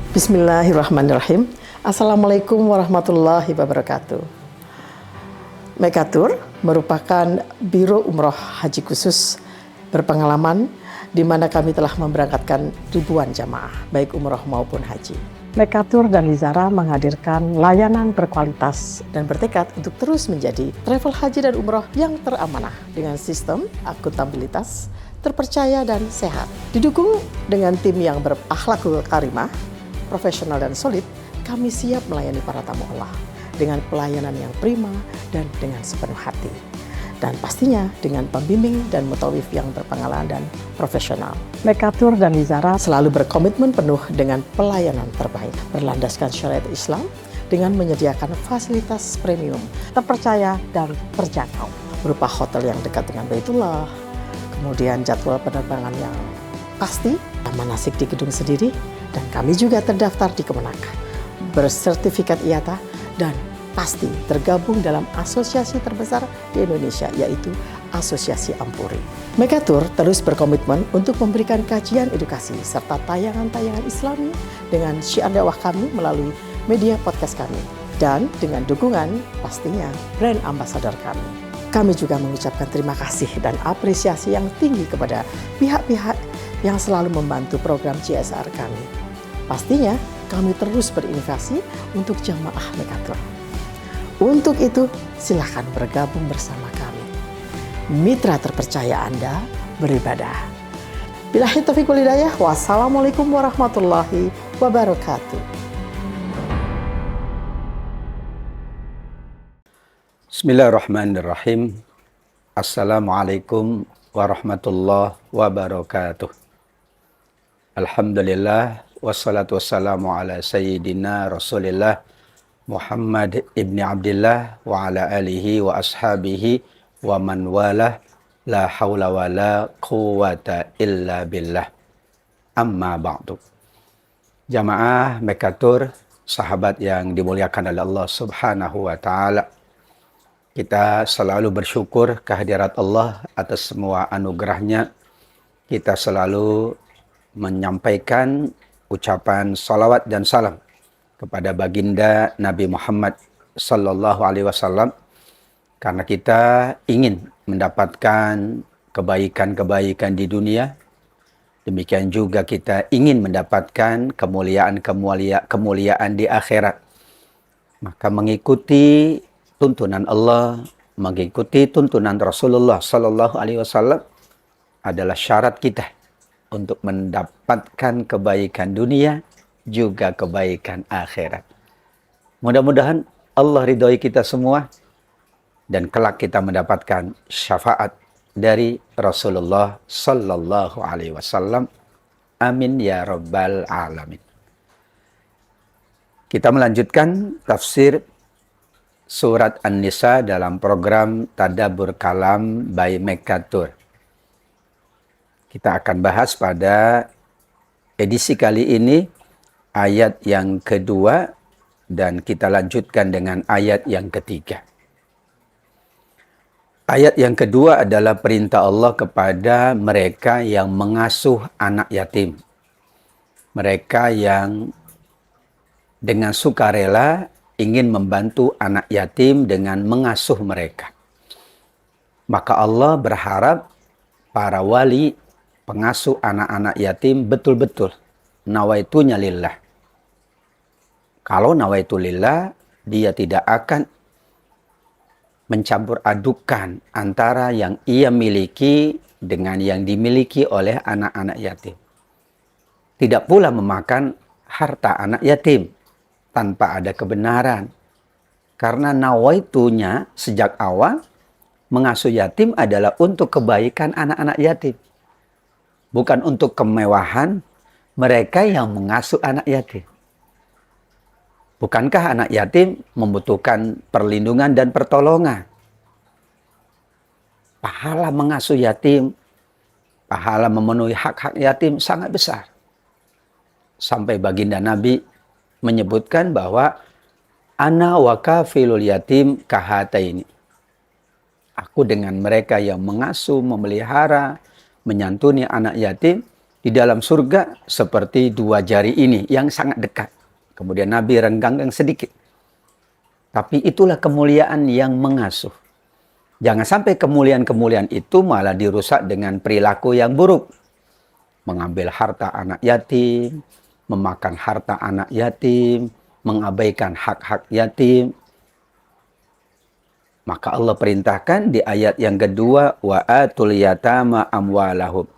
Bismillahirrahmanirrahim. Assalamualaikum warahmatullahi wabarakatuh. Mekatur merupakan Biro Umroh Haji Khusus berpengalaman di mana kami telah memberangkatkan ribuan jamaah, baik umroh maupun haji. Mekatur dan Lizara menghadirkan layanan berkualitas dan bertekad untuk terus menjadi travel haji dan umroh yang teramanah dengan sistem akuntabilitas, terpercaya dan sehat. Didukung dengan tim yang berakhlakul karimah, profesional dan solid, kami siap melayani para tamu Allah dengan pelayanan yang prima dan dengan sepenuh hati. Dan pastinya dengan pembimbing dan mutawif yang berpengalaman dan profesional. Mekatur dan Lizara selalu berkomitmen penuh dengan pelayanan terbaik, berlandaskan syariat Islam dengan menyediakan fasilitas premium, terpercaya dan terjangkau, berupa hotel yang dekat dengan Baitullah, kemudian jadwal penerbangan yang pasti, manasik di gedung sendiri, dan kami juga terdaftar di Kemenak, bersertifikat IATA, dan pasti tergabung dalam asosiasi terbesar di Indonesia, yaitu Asosiasi Ampuri. Mekatur terus berkomitmen untuk memberikan kajian edukasi serta tayangan-tayangan Islami dengan syiar dakwah kami melalui media podcast kami, dan dengan dukungan pastinya brand ambassador kami. Kami juga mengucapkan terima kasih dan apresiasi yang tinggi kepada pihak-pihak yang selalu membantu program CSR kami. Pastinya kami terus berinovasi untuk jamaah Mekatur. Untuk itu, silakan bergabung bersama kami. Mitra terpercaya Anda beribadah. Billahi taufiq wal hidayah. Wassalamualaikum warahmatullahi wabarakatuh. Bismillahirrahmanirrahim. Assalamualaikum warahmatullahi wabarakatuh. Alhamdulillah, wassalatu wassalamu ala sayyidina Rasulillah Muhammad ibni Abdillah wa ala alihi wa ashabihi wa man walah, la hawla wa la quwata illa billah. Amma ba'du. Jamaah Mekatur, sahabat yang dimuliakan oleh Allah Subhanahu wa taala. Kita selalu bersyukur kehadirat Allah atas semua anugerahnya. Kita selalu menyampaikan ucapan salawat dan salam kepada baginda Nabi Muhammad sallallahu alaihi wasallam, karena kita ingin mendapatkan kebaikan-kebaikan di dunia. Demikian juga kita ingin mendapatkan kemuliaan di akhirat. Maka mengikuti tuntunan Allah, mengikuti tuntunan Rasulullah sallallahu alaihi wasallam adalah syarat kita untuk mendapatkan kebaikan dunia, juga kebaikan akhirat. Mudah-mudahan Allah ridhoi kita semua, dan kelak kita mendapatkan syafaat dari Rasulullah sallallahu alaihi wasallam. Amin ya rabbal alamin. Kita melanjutkan tafsir surat An-Nisa dalam program Tadabbur Kalam by Mekatur. Kita akan bahas pada edisi kali ini ayat yang kedua, dan kita lanjutkan dengan ayat yang ketiga. Ayat yang kedua adalah perintah Allah kepada mereka yang mengasuh anak yatim. Mereka yang dengan sukarela ingin membantu anak yatim dengan mengasuh mereka. Maka Allah berharap para wali pengasuh anak-anak yatim betul-betul nawaitunya lillah. Kalau nawaitu lillah, dia tidak akan mencampur adukan antara yang ia miliki dengan yang dimiliki oleh anak-anak yatim. Tidak pula memakan harta anak yatim tanpa ada kebenaran. Karena nawaitunya sejak awal mengasuh yatim adalah untuk kebaikan anak-anak yatim. Bukan untuk kemewahan mereka yang mengasuh anak yatim. Bukankah anak yatim membutuhkan perlindungan dan pertolongan? Pahala mengasuh yatim, pahala memenuhi hak-hak yatim sangat besar. Sampai baginda Nabi menyebutkan bahwa ana wa kafilul yatim kahataini. Aku dengan mereka yang mengasuh, memelihara, menyantuni anak yatim di dalam surga seperti dua jari ini yang sangat dekat. Kemudian Nabi renggangkan sedikit. Tapi itulah kemuliaan yang mengasuh. Jangan sampai kemuliaan-kemuliaan itu malah dirusak dengan perilaku yang buruk. Mengambil harta anak yatim, memakan harta anak yatim, mengabaikan hak-hak yatim. Maka Allah perintahkan di ayat yang kedua, wa atul yatama amwalahum.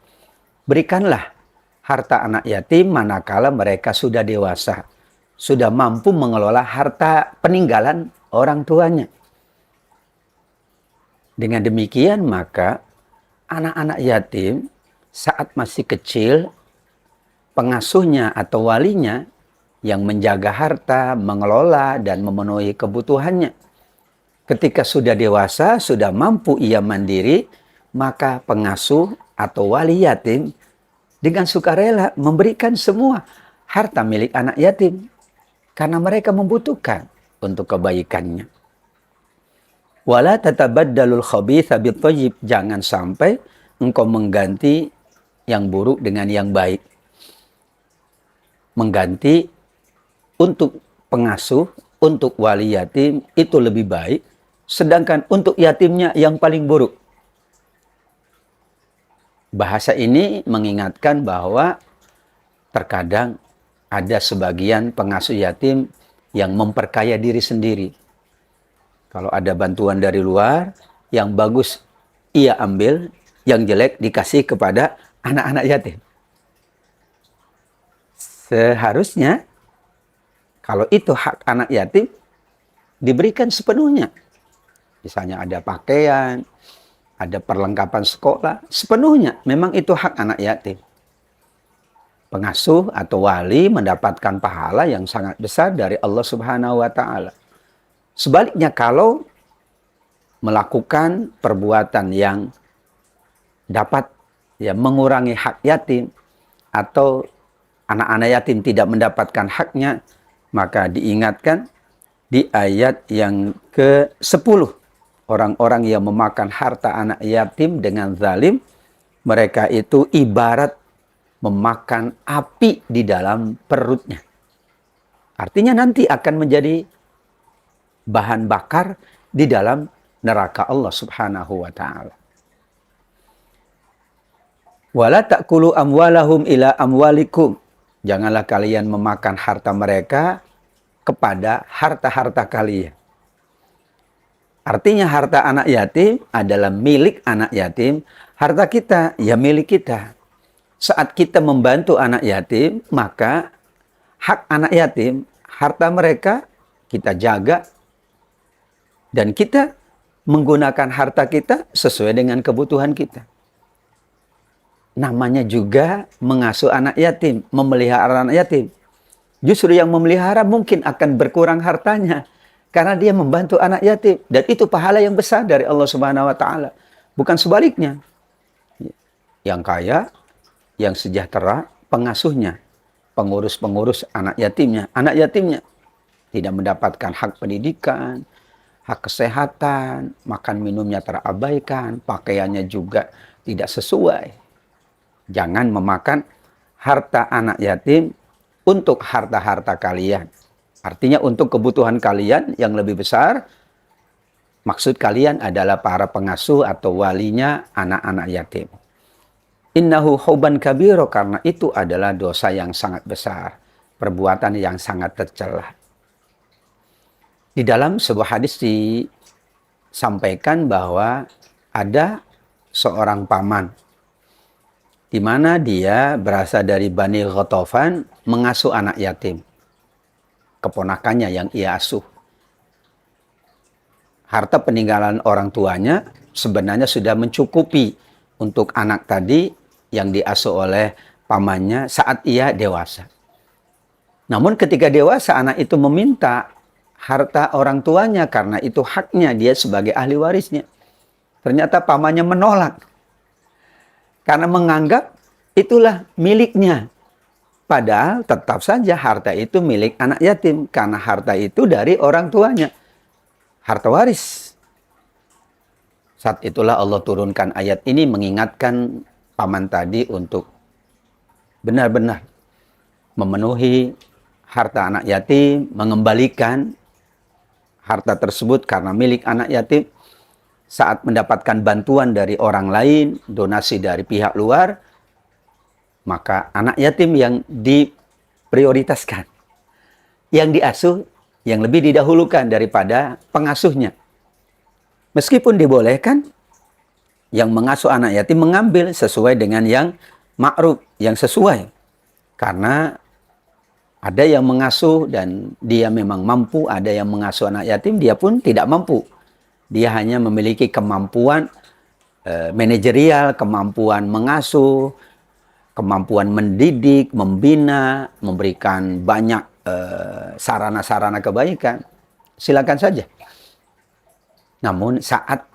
Berikanlah harta anak yatim manakala mereka sudah dewasa, sudah mampu mengelola harta peninggalan orang tuanya. Dengan demikian maka anak-anak yatim saat masih kecil, pengasuhnya atau walinya yang menjaga harta, mengelola dan memenuhi kebutuhannya. Ketika sudah dewasa, sudah mampu ia mandiri, maka pengasuh atau wali yatim dengan sukarela memberikan semua harta milik anak yatim karena mereka membutuhkan untuk kebaikannya. Wala tatabaddalul khabitha bitthayyib. Jangan sampai engkau mengganti yang buruk dengan yang baik. Mengganti untuk pengasuh, untuk wali yatim itu lebih baik, sedangkan untuk yatimnya yang paling buruk. Bahasa ini mengingatkan bahwa terkadang ada sebagian pengasuh yatim yang memperkaya diri sendiri. Kalau ada bantuan dari luar, yang bagus ia ambil, yang jelek dikasih kepada anak-anak yatim. Seharusnya, kalau itu hak anak yatim, diberikan sepenuhnya. Misalnya ada pakaian, ada perlengkapan sekolah, sepenuhnya. Memang itu hak anak yatim. Pengasuh atau wali mendapatkan pahala yang sangat besar dari Allah Subhanahu wa Ta'ala. Sebaliknya kalau melakukan perbuatan yang dapat mengurangi hak yatim atau anak-anak yatim tidak mendapatkan haknya, maka diingatkan di ayat yang ke-10. Orang-orang yang memakan harta anak yatim dengan zalim, mereka itu ibarat memakan api di dalam perutnya. Artinya nanti akan menjadi bahan bakar di dalam neraka Allah Subhanahu wa Ta'ala. Wala ta'kulu amwalahum ila amwalikum. Janganlah kalian memakan harta mereka kepada harta-harta kalian. Artinya harta anak yatim adalah milik anak yatim. Harta kita ya milik kita. Saat kita membantu anak yatim, maka hak anak yatim, harta mereka kita jaga. Dan kita menggunakan harta kita sesuai dengan kebutuhan kita. Namanya juga mengasuh anak yatim, memelihara anak yatim. Justru yang memelihara mungkin akan berkurang hartanya karena dia membantu anak yatim, dan itu pahala yang besar dari Allah Subhanahu wa Ta'ala. Bukan sebaliknya. Yang kaya, yang sejahtera, pengasuhnya, pengurus-pengurus anak yatimnya tidak mendapatkan hak pendidikan, hak kesehatan, makan minumnya terabaikan, pakaiannya juga tidak sesuai. Jangan memakan harta anak yatim untuk harta-harta kalian. Artinya untuk kebutuhan kalian yang lebih besar, maksud kalian adalah para pengasuh atau walinya anak-anak yatim. Innahu huban kabiro, karena itu adalah dosa yang sangat besar, perbuatan yang sangat tercela. Di dalam sebuah hadis disampaikan bahwa ada seorang paman di mana dia berasal dari Bani Ghatafan, mengasuh anak yatim, keponakannya yang ia asuh. Harta peninggalan orang tuanya sebenarnya sudah mencukupi untuk anak tadi yang diasuh oleh pamannya saat ia dewasa. Namun ketika dewasa, anak itu meminta harta orang tuanya karena itu haknya dia sebagai ahli warisnya. Ternyata pamannya menolak karena menganggap itulah miliknya. Padahal tetap saja harta itu milik anak yatim karena harta itu dari orang tuanya. Harta waris. Saat itulah Allah turunkan ayat ini mengingatkan paman tadi untuk benar-benar memenuhi harta anak yatim, mengembalikan harta tersebut karena milik anak yatim, saat mendapatkan bantuan dari orang lain, donasi dari pihak luar, maka anak yatim yang diprioritaskan, yang diasuh, yang lebih didahulukan daripada pengasuhnya. Meskipun dibolehkan, yang mengasuh anak yatim mengambil sesuai dengan yang ma'ruf, yang sesuai. Karena ada yang mengasuh dan dia memang mampu, ada yang mengasuh anak yatim, dia pun tidak mampu. Dia hanya memiliki kemampuan manajerial, kemampuan mengasuh, kemampuan mendidik, membina, memberikan banyak sarana-sarana kebaikan. Silakan saja. Namun saat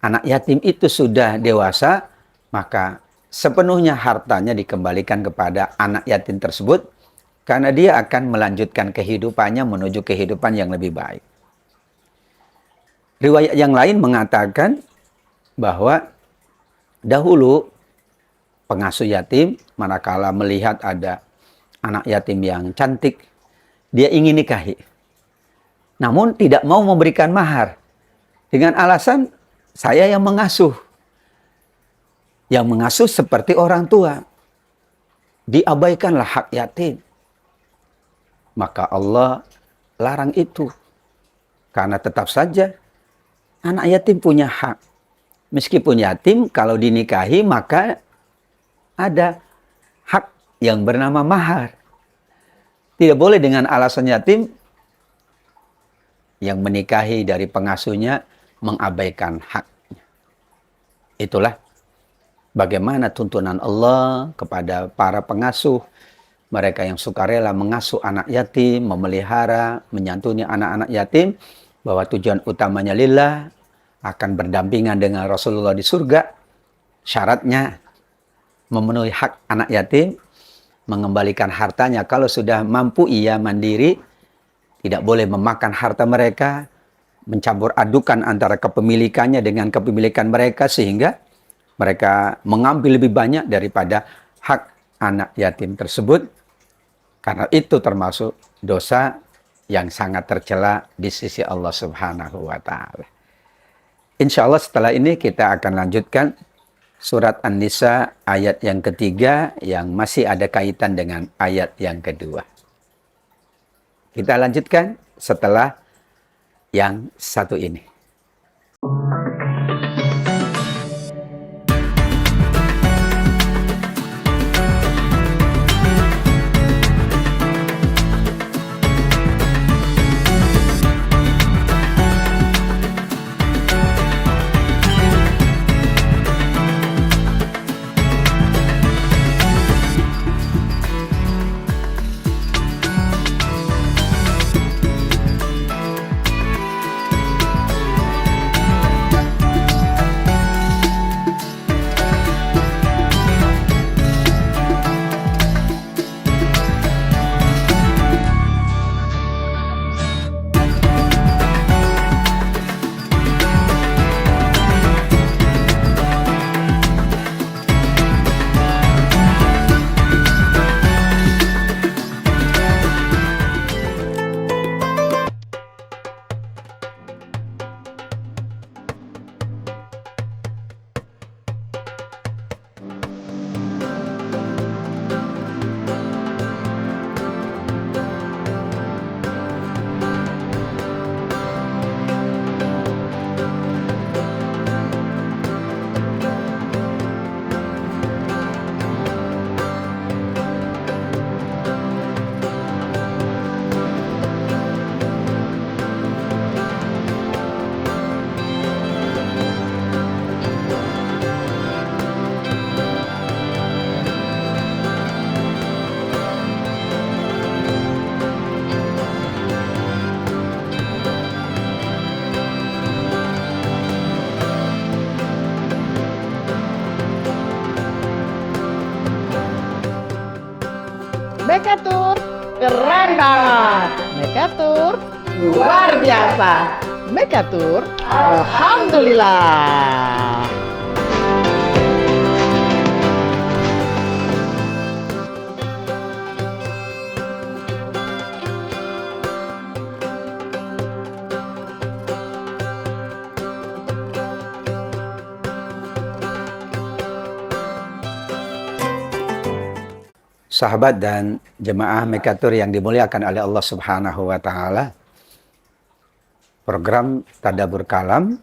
anak yatim itu sudah dewasa, maka sepenuhnya hartanya dikembalikan kepada anak yatim tersebut, karena dia akan melanjutkan kehidupannya menuju kehidupan yang lebih baik. Riwayat yang lain mengatakan bahwa dahulu pengasuh yatim manakala melihat ada anak yatim yang cantik, dia ingin nikahi. Namun tidak mau memberikan mahar. Dengan alasan, saya yang mengasuh. Yang mengasuh seperti orang tua. Diabaikanlah hak yatim. Maka Allah larang itu. Karena tetap saja anak yatim punya hak. Meskipun yatim, kalau dinikahi maka ada hak yang bernama mahar. Tidak boleh dengan alasan yatim yang menikahi dari pengasuhnya mengabaikan haknya. Itulah bagaimana tuntunan Allah kepada para pengasuh, mereka yang sukarela mengasuh anak yatim, memelihara, menyantuni anak-anak yatim, bahwa tujuan utamanya lillah, akan berdampingan dengan Rasulullah di surga. Syaratnya memenuhi hak anak yatim, mengembalikan hartanya kalau sudah mampu ia mandiri, tidak boleh memakan harta mereka, mencampur adukan antara kepemilikannya dengan kepemilikan mereka sehingga mereka mengambil lebih banyak daripada hak anak yatim tersebut. Karena itu termasuk dosa yang sangat tercela di sisi Allah Subhanahu wa Ta'ala. Insya Allah setelah ini kita akan lanjutkan surat An-Nisa ayat yang ketiga yang masih ada kaitan dengan ayat yang kedua. Kita lanjutkan setelah yang satu ini. Mekatur keren banget. Mekatur luar biasa. Mekatur alhamdulillah. Sahabat dan jemaah Mekatur yang dimuliakan oleh Allah Subhanahu wa taala. Program Tadabbur Kalam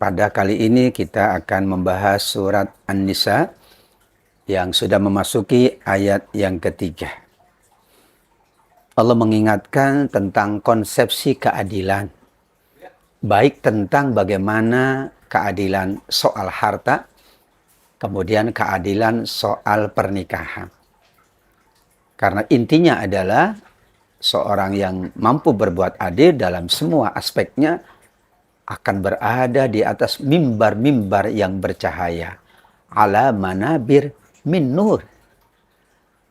pada kali ini kita akan membahas surat An-Nisa yang sudah memasuki ayat yang ketiga. Allah mengingatkan tentang konsepsi keadilan, baik tentang bagaimana keadilan soal harta, kemudian keadilan soal pernikahan. Karena intinya adalah seorang yang mampu berbuat adil dalam semua aspeknya akan berada di atas mimbar-mimbar yang bercahaya. Ala manabir min nur.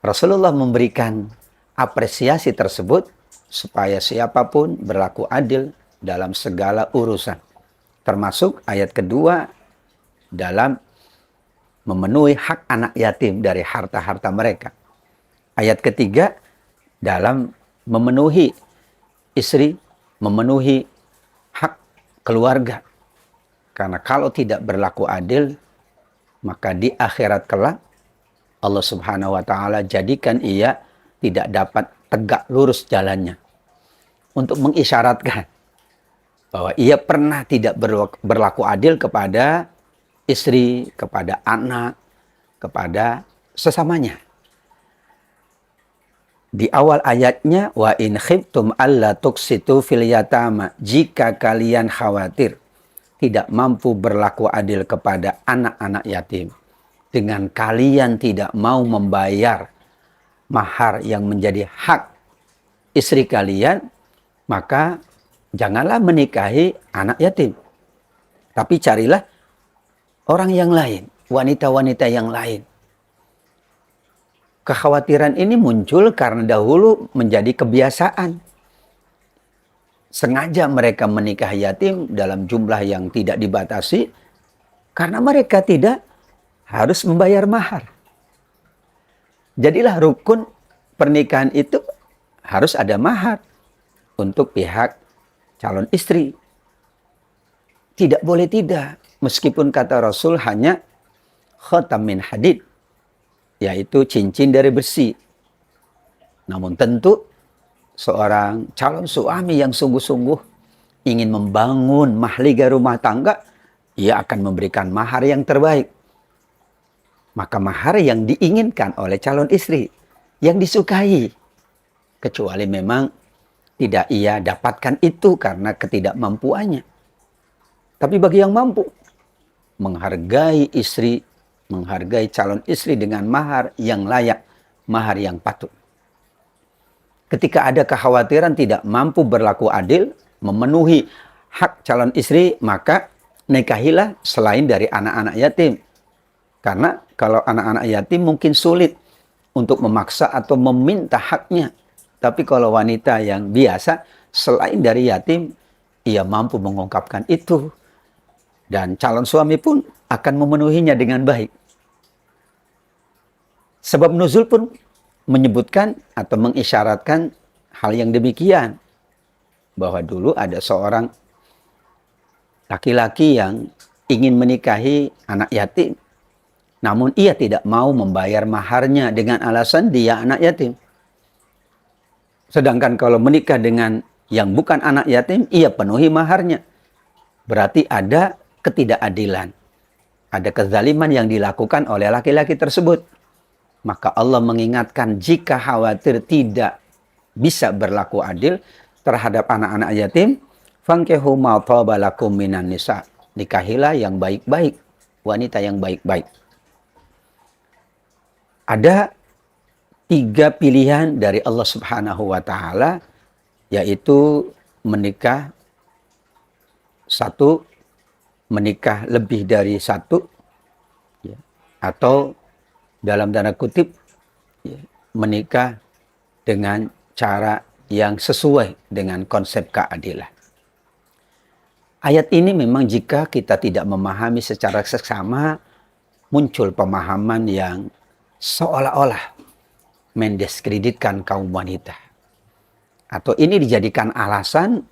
Rasulullah memberikan apresiasi tersebut supaya siapapun berlaku adil dalam segala urusan. Termasuk ayat kedua dalam memenuhi hak anak yatim dari harta-harta mereka. Ayat ketiga dalam memenuhi istri, memenuhi hak keluarga. Karena kalau tidak berlaku adil, maka di akhirat kelak Allah Subhanahu wa taala jadikan ia tidak dapat tegak lurus jalannya. Untuk mengisyaratkan bahwa ia pernah tidak berlaku adil kepada istri, kepada anak, kepada sesamanya. Di awal ayatnya, wa in khiftum alla tuqsitu fil yatama, jika kalian khawatir tidak mampu berlaku adil kepada anak-anak yatim, dengan kalian tidak mau membayar mahar yang menjadi hak istri kalian, maka janganlah menikahi anak yatim. Tapi carilah orang yang lain, wanita-wanita yang lain. Kekhawatiran ini muncul karena dahulu menjadi kebiasaan. Sengaja mereka menikah yatim dalam jumlah yang tidak dibatasi karena mereka tidak harus membayar mahar. Jadilah rukun pernikahan itu harus ada mahar untuk pihak calon istri. Tidak boleh tidak. Meskipun kata Rasul hanya khatam min hadid, yaitu cincin dari besi. Namun tentu seorang calon suami yang sungguh-sungguh ingin membangun mahliga rumah tangga, ia akan memberikan mahar yang terbaik. Maka mahar yang diinginkan oleh calon istri, yang disukai. Kecuali memang tidak ia dapatkan itu karena ketidakmampuannya. Tapi bagi yang mampu, menghargai istri, menghargai calon istri dengan mahar yang layak, mahar yang patut. Ketika ada kekhawatiran tidak mampu berlaku adil, memenuhi hak calon istri, maka nikahilah selain dari anak-anak yatim. Karena kalau anak-anak yatim mungkin sulit untuk memaksa atau meminta haknya. Tapi kalau wanita yang biasa, selain dari yatim, ia mampu mengungkapkan itu. Dan calon suami pun akan memenuhinya dengan baik. Sebab nuzul pun menyebutkan atau mengisyaratkan hal yang demikian. Bahwa dulu ada seorang laki-laki yang ingin menikahi anak yatim. Namun ia tidak mau membayar maharnya dengan alasan dia anak yatim. Sedangkan kalau menikah dengan yang bukan anak yatim, ia penuhi maharnya. Berarti ada ketidakadilan. Ada kezaliman yang dilakukan oleh laki-laki tersebut. Maka Allah mengingatkan jika khawatir tidak bisa berlaku adil terhadap anak-anak yatim, fankihu ma thaba lakum minan nisa. Nikahilah yang baik-baik, wanita yang baik-baik. Ada 3 pilihan dari Allah Subhanahu wa taala, yaitu menikah satu, menikah lebih dari satu, ya, atau dalam tanda kutip ya, menikah dengan cara yang sesuai dengan konsep keadilan. Ayat ini memang jika kita tidak memahami secara seksama, muncul pemahaman yang seolah-olah mendiskreditkan kaum wanita. Atau ini dijadikan alasan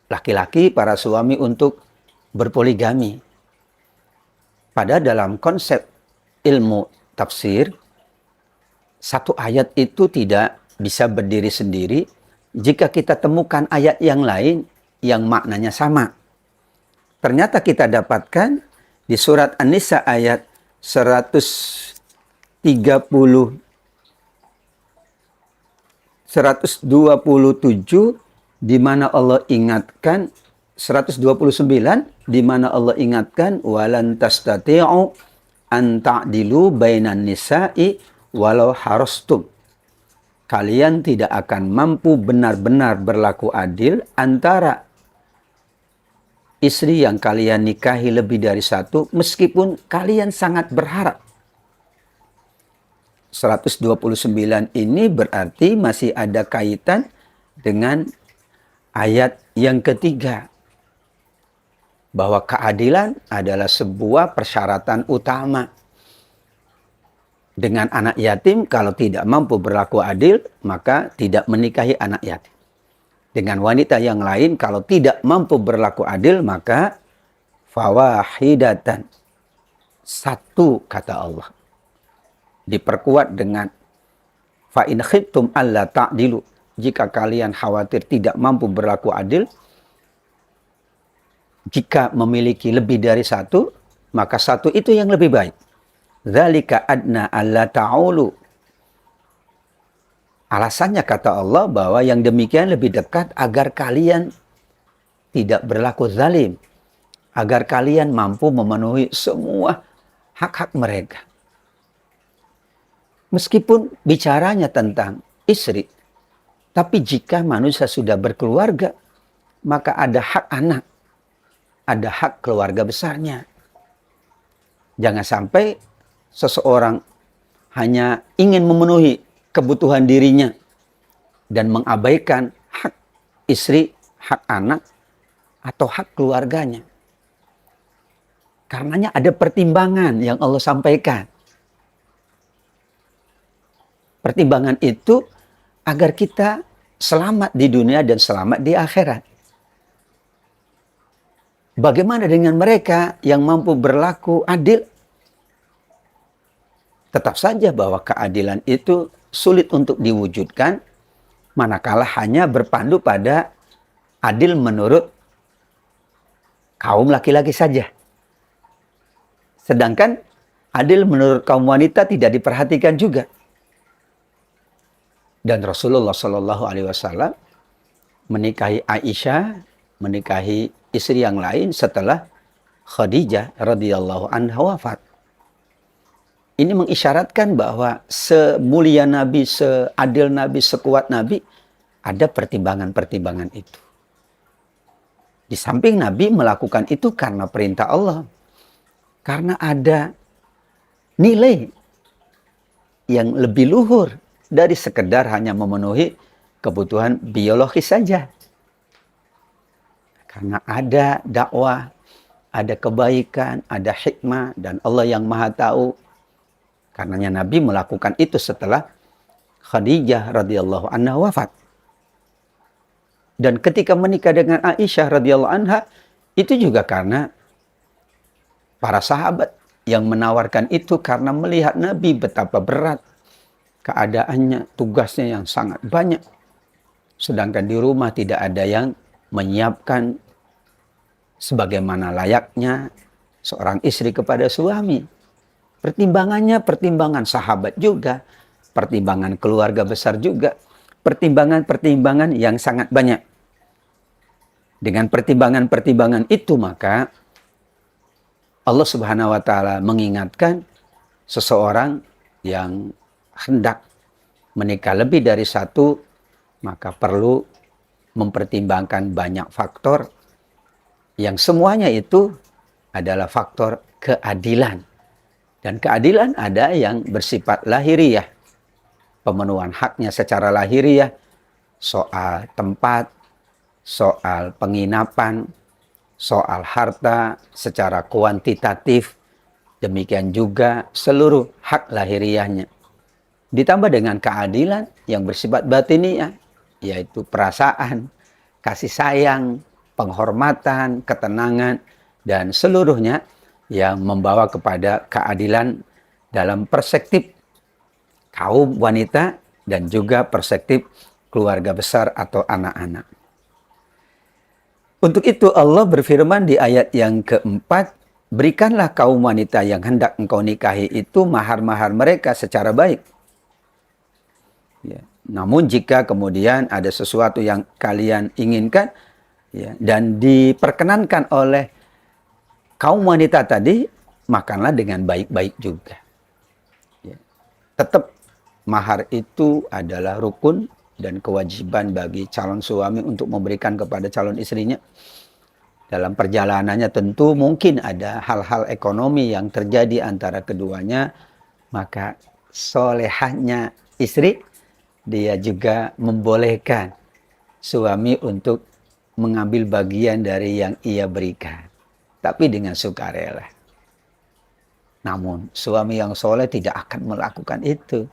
laki-laki, para suami untuk berpoligami. Padahal dalam konsep ilmu tafsir, satu ayat itu tidak bisa berdiri sendiri jika kita temukan ayat yang lain yang maknanya sama. Ternyata kita dapatkan di surat An-Nisa ayat 127 di mana Allah ingatkan 129 di mana Allah ingatkan walan tastati'u an ta'dilu bainan nisa'i walau harastum. Kalian tidak akan mampu benar-benar berlaku adil antara istri yang kalian nikahi lebih dari satu meskipun kalian sangat berharap. 129 ini berarti masih ada kaitan dengan ayat yang ketiga. Bahwa keadilan adalah sebuah persyaratan utama. Dengan anak yatim, kalau tidak mampu berlaku adil, maka tidak menikahi anak yatim. Dengan wanita yang lain, kalau tidak mampu berlaku adil, maka fawahidatan. Satu, kata Allah. Diperkuat dengan fa in khiftum alla ta'dilu. Jika kalian khawatir tidak mampu berlaku adil, jika memiliki lebih dari satu, maka satu itu yang lebih baik. Dzalika adna alla ta'ulu. Alasannya kata Allah bahwa yang demikian lebih dekat agar kalian tidak berlaku zalim. Agar kalian mampu memenuhi semua hak-hak mereka. Meskipun bicaranya tentang istri, tapi jika manusia sudah berkeluarga, maka ada hak anak. Ada hak keluarga besarnya. Jangan sampai seseorang hanya ingin memenuhi kebutuhan dirinya dan mengabaikan hak istri, hak anak, atau hak keluarganya. Karenanya ada pertimbangan yang Allah sampaikan. Pertimbangan itu agar kita selamat di dunia dan selamat di akhirat. Bagaimana dengan mereka yang mampu berlaku adil? Tetap saja bahwa keadilan itu sulit untuk diwujudkan manakala hanya berpandu pada adil menurut kaum laki-laki saja. Sedangkan adil menurut kaum wanita tidak diperhatikan juga. Dan Rasulullah Shallallahu Alaihi Wasallam menikahi Aisyah, menikahi istri yang lain setelah Khadijah radhiyallahu anha wafat. Ini mengisyaratkan bahwa semulia Nabi, seadil Nabi, sekuat Nabi, ada pertimbangan-pertimbangan itu. Di samping Nabi melakukan itu karena perintah Allah. Karena ada nilai yang lebih luhur dari sekedar hanya memenuhi kebutuhan biologis saja. Karena ada dakwah, ada kebaikan, ada hikmah, dan Allah yang Maha Tahu. Karenanya Nabi melakukan itu setelah Khadijah radhiyallahu anha wafat. Dan ketika menikah dengan Aisyah radhiyallahu anha, itu juga karena para sahabat yang menawarkan itu karena melihat Nabi betapa berat keadaannya, tugasnya yang sangat banyak. Sedangkan di rumah tidak ada yang menyiapkan sebagaimana layaknya seorang istri kepada suami. Pertimbangannya pertimbangan sahabat juga, pertimbangan keluarga besar juga, pertimbangan-pertimbangan yang sangat banyak. Dengan pertimbangan-pertimbangan itu maka Allah Subhanahu wa taala mengingatkan seseorang yang hendak menikah lebih dari satu, maka perlu mempertimbangkan banyak faktor yang semuanya itu adalah faktor keadilan. Dan keadilan ada yang bersifat lahiriah, pemenuhan haknya secara lahiriah, soal tempat, soal penginapan, soal harta secara kuantitatif, demikian juga seluruh hak lahiriahnya. Ditambah dengan keadilan yang bersifat batiniah, yaitu perasaan, kasih sayang, penghormatan, ketenangan, dan seluruhnya yang membawa kepada keadilan dalam perspektif kaum wanita dan juga perspektif keluarga besar atau anak-anak. Untuk itu Allah berfirman di ayat yang keempat, berikanlah kaum wanita yang hendak engkau nikahi itu mahar-mahar mereka secara baik. Ya. Namun jika kemudian ada sesuatu yang kalian inginkan, ya, dan diperkenankan oleh kaum wanita tadi, makanlah dengan baik-baik juga. Ya. Tetap mahar itu adalah rukun dan kewajiban bagi calon suami untuk memberikan kepada calon istrinya. Dalam perjalanannya tentu mungkin ada hal-hal ekonomi yang terjadi antara keduanya, maka solehahnya istri, dia juga membolehkan suami untuk mengambil bagian dari yang ia berikan. Tapi dengan sukarela. Namun suami yang soleh tidak akan melakukan itu.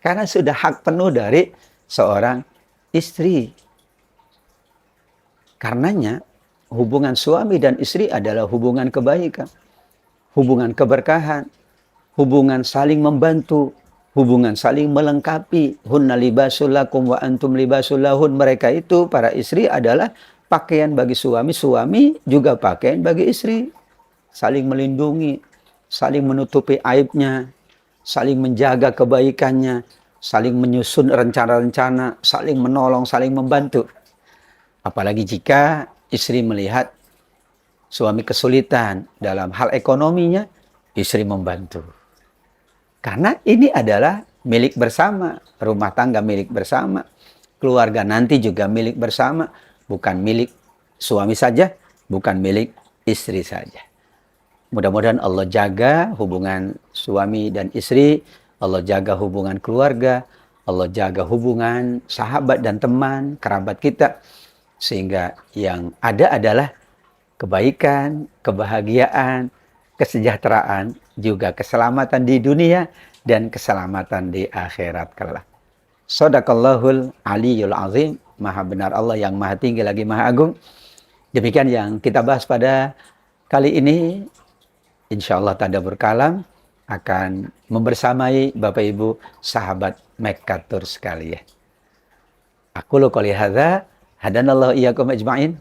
Karena sudah hak penuh dari seorang istri. Karenanya hubungan suami dan istri adalah hubungan kebaikan. Hubungan keberkahan. Hubungan saling membantu. Hubungan saling melengkapi. Hunna libasul lakum wa antum libasul lahun. Mereka itu, para istri adalah pakaian bagi suami. Suami juga pakaian bagi istri. Saling melindungi. Saling menutupi aibnya. Saling menjaga kebaikannya. Saling menyusun rencana-rencana. Saling menolong, saling membantu. Apalagi jika istri melihat suami kesulitan dalam hal ekonominya, istri membantu. Karena ini adalah milik bersama, rumah tangga milik bersama, keluarga nanti juga milik bersama, bukan milik suami saja, bukan milik istri saja. Mudah-mudahan Allah jaga hubungan suami dan istri, Allah jaga hubungan keluarga, Allah jaga hubungan sahabat dan teman, kerabat kita, sehingga yang ada adalah kebaikan, kebahagiaan, kesejahteraan, juga keselamatan di dunia dan keselamatan di akhirat kelak. Shadaqallahul Aliyyul Azim. Maha benar Allah yang maha tinggi lagi maha agung. Demikian yang kita bahas pada kali ini. Insyaallah tadabbur kalam akan membersamai Bapak Ibu sahabat Mekatur sekalian. Aku qouli hadza, hadanallahu iyyakum ajma'in.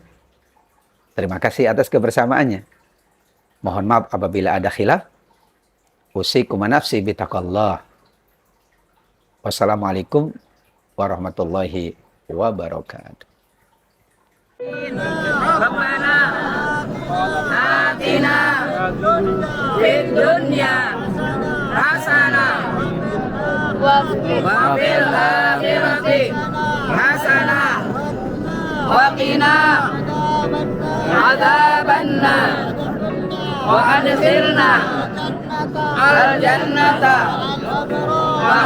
Terima kasih atas kebersamaannya. Mohon maaf apabila ada khilaf. Usikum nafsi bitaqallah. Wassalamualaikum warahmatullahi wabarakatuh. Rabbana atina fid dunya hasanah wa fil akhirati hasanah wa qina adzabannar wa adkhilna al-jannata wa